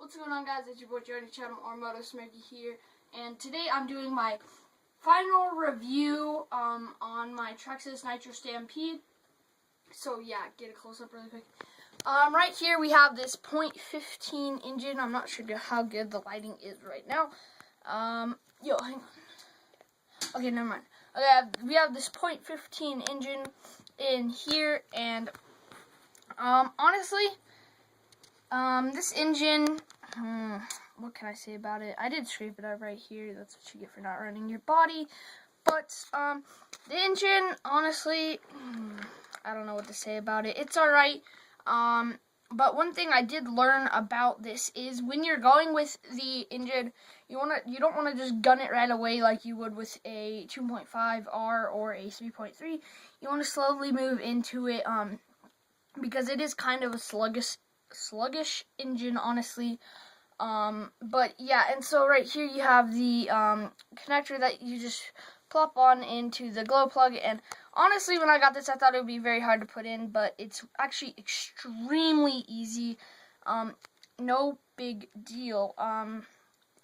What's going on, guys? It's your boy Johnny Channel or Moto Smoky here, and today I'm doing my final review on my Traxxas Nitro Stampede. So yeah, get a close up really quick. Right here we have this .15 engine. I'm not sure how good the lighting is right now. Hang on. Okay, never mind. Okay, we have this .15 engine in here, and honestly, this engine, what can I say about it? I did scrape it up right here. That's what you get for not running your body. But, the engine, honestly, I don't know what to say about it. It's alright. But one thing I did learn about this is when you're going with the engine, you don't want to just gun it right away like you would with a 2.5R or a 3.3. You want to slowly move into it, because it is kind of a sluggish engine, honestly. But yeah, and so right here you have the connector that you just plop on into the glow plug, and honestly, when I got this, I thought it would be very hard to put in, but it's actually extremely easy. No big deal.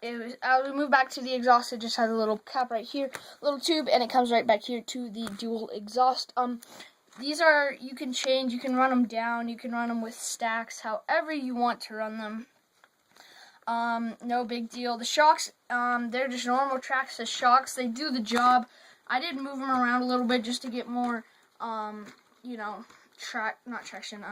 As we move back to the exhaust, it just has a little cap right here, little tube, and it comes right back here to the dual exhaust. These are, you can change, you can run them down, you can run them with stacks, however you want to run them. No big deal. The shocks, they're just normal Traxxas shocks. They do the job. I did move them around a little bit just to get more, traction.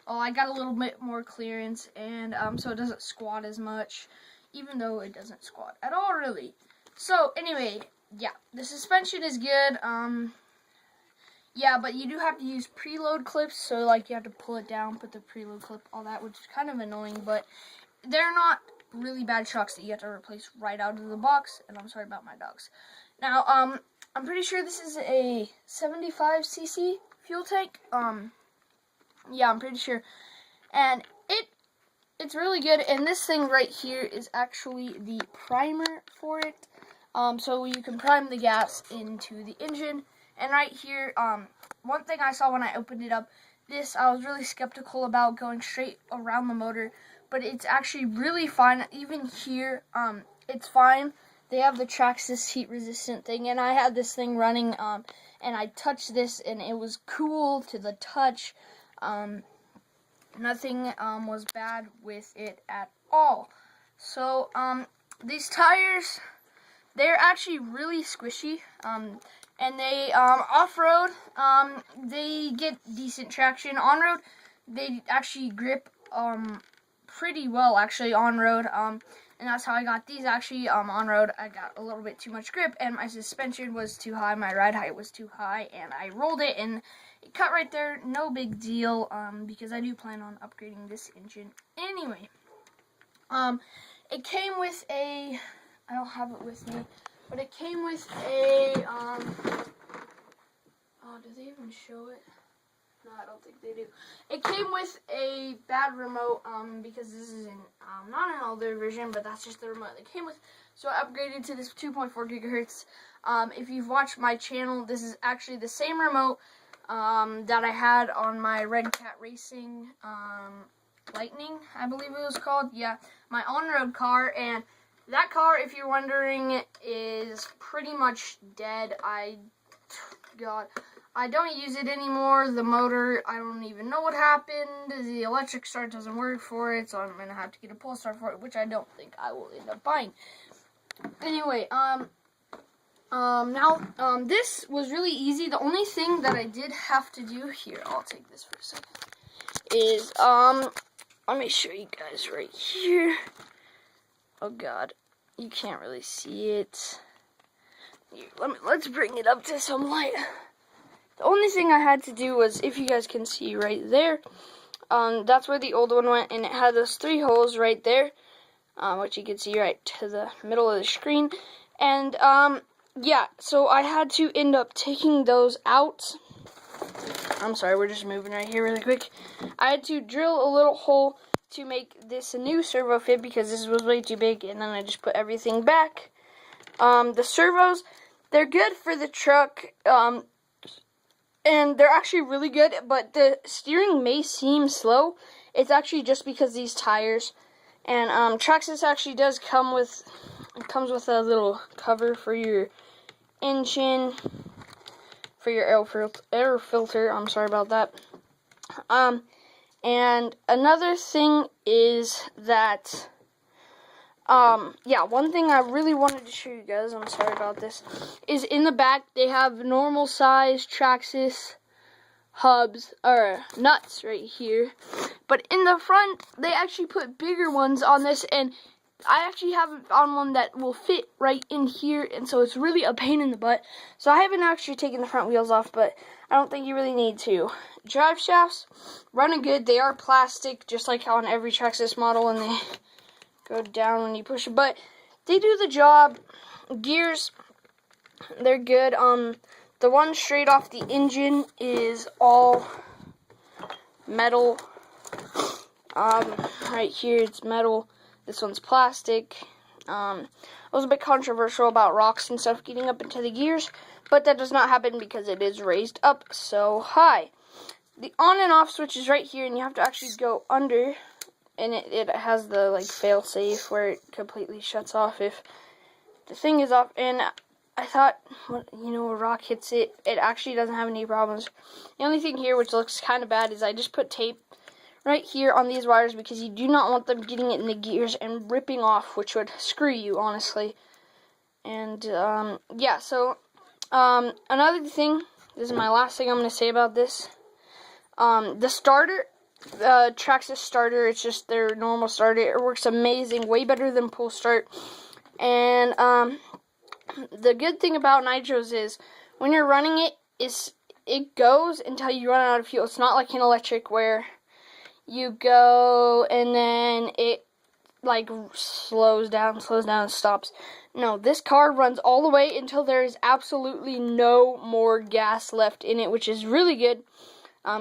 I got a little bit more clearance, and, so it doesn't squat as much, even though it doesn't squat at all, really. So, anyway, yeah, the suspension is good. Yeah, but you do have to use preload clips, so like you have to pull it down, put the preload clip, all that, which is kind of annoying, but they're not really bad shocks that you have to replace right out of the box, and I'm sorry about my dogs. Now, I'm pretty sure this is a 75cc fuel tank. Yeah, I'm pretty sure, and it's really good, and this thing right here is actually the primer for it, so you can prime the gas into the engine. And right here, one thing I saw when I opened it up, I was really skeptical about going straight around the motor, but it's actually really fine. Even here, it's fine. They have the Traxxas heat resistant thing, and I had this thing running, and I touched this, and it was cool to the touch. Nothing was bad with it at all. So, these tires, they're actually really squishy. And they, off-road, they get decent traction. On-road, they actually grip, pretty well, actually, on-road, and that's how I got these, actually. On-road, I got a little bit too much grip, and my suspension was too high, my ride height was too high, and I rolled it, and it cut right there. No big deal, because I do plan on upgrading this engine anyway. It came with I don't have it with me, but it came with a, do they even show it? No, I don't think they do. It came with a bad remote, because this is not an older version, but that's just the remote it came with. So I upgraded to this 2.4 gigahertz. If you've watched my channel, this is actually the same remote, that I had on my Red Cat Racing, Lightning, I believe it was called. Yeah, my on-road car, and that car, if you're wondering, is pretty much dead. I don't use it anymore. The motor, I don't even know what happened. The electric start doesn't work for it, so I'm going to have to get a pull start for it, which I don't think I will end up buying. Anyway, this was really easy. The only thing that I did have to do here, I'll take this for a second, is, let me show you guys right here. Oh god, you can't really see it. Let's bring it up to some light. The only thing I had to do was, if you guys can see right there, that's where the old one went, and it had those 3 holes right there, which you can see right to the middle of the screen. And yeah, so I had to end up taking those out. I'm sorry, we're just moving right here really quick. I had to drill a little hole to make this a new servo fit, because this was way too big, and then I just put everything back. The servos, they're good for the truck, and they're actually really good, but the steering may seem slow. It's actually just because these tires. And Traxxas actually does come with, it comes with a little cover for your engine, for your air filter. I'm sorry about that. And another thing is that, yeah, one thing I really wanted to show you guys, I'm sorry about this, is in the back they have normal size Traxxas hubs, or nuts right here. But in the front, they actually put bigger ones on this, and I actually haven't found one that will fit right in here, and so it's really a pain in the butt. So I haven't actually taken the front wheels off, but I don't think you really need to. Drive shafts, running good. They are plastic, just like on every Traxxas model, and they go down when you push it. But they do the job. Gears, they're good. The one straight off the engine is all metal. Right here it's metal. This one's plastic. It was a bit controversial about rocks and stuff getting up into the gears, but that does not happen because it is raised up so high. The on and off switch is right here, and you have to actually go under, and it has the like fail safe where it completely shuts off if the thing is off. And I thought, you know, a rock hits it, it actually doesn't have any problems. The only thing here which looks kind of bad is I just put tape right here on these wires because you do not want them getting it in the gears and ripping off, which would screw you, honestly. And yeah, so another thing, this is my last thing I'm going to say about this. The starter, the Traxxas starter, it's just their normal starter. It works amazing, way better than pull start. And the good thing about nitros is when you're running it goes until you run out of fuel. It's not like an electric where you go and then it like slows down and stops. No, this car runs all the way until there is absolutely no more gas left in it, which is really good.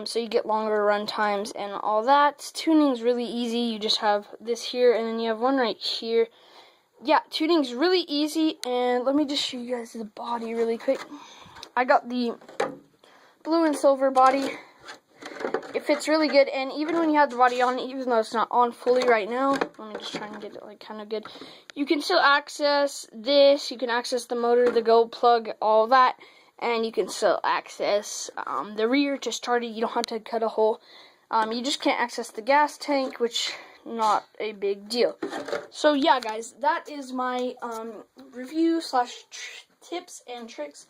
So you get longer run times and all that. Tuning's really easy. You just have this here and then you have one right here. Yeah, tuning's really easy, and let me just show you guys the body really quick. I got the blue and silver body. It fits really good, and even when you have the body on, even though it's not on fully right now, let me just try and get it like kind of good. You can still access this. You can access the motor, the gold plug, all that, and you can still access the rear to start it. You don't have to cut a hole. You just can't access the gas tank, which not a big deal. So yeah, guys, that is my review / tips and tricks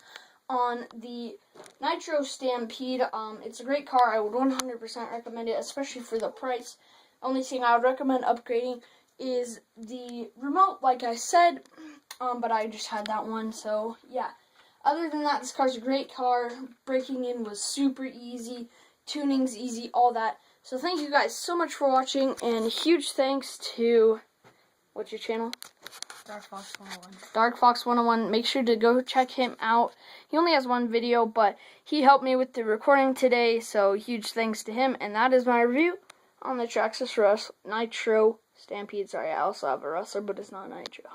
on the Nitro Stampede. It's a great car. I would 100% recommend it, especially for the price. Only thing I would recommend upgrading is the remote, like I said, but I just had that one, so yeah. Other than that, this car's a great car. Breaking in was super easy. Tuning's easy, all that. So thank you guys so much for watching, and huge thanks to, what's your channel? Dark Fox 101. Dark Fox 101. Make sure to go check him out. He only has one video, but he helped me with the recording today, so huge thanks to him. And that is my review on the Traxxas Nitro Stampede. Sorry, I also have a Rustler, but it's not Nitro.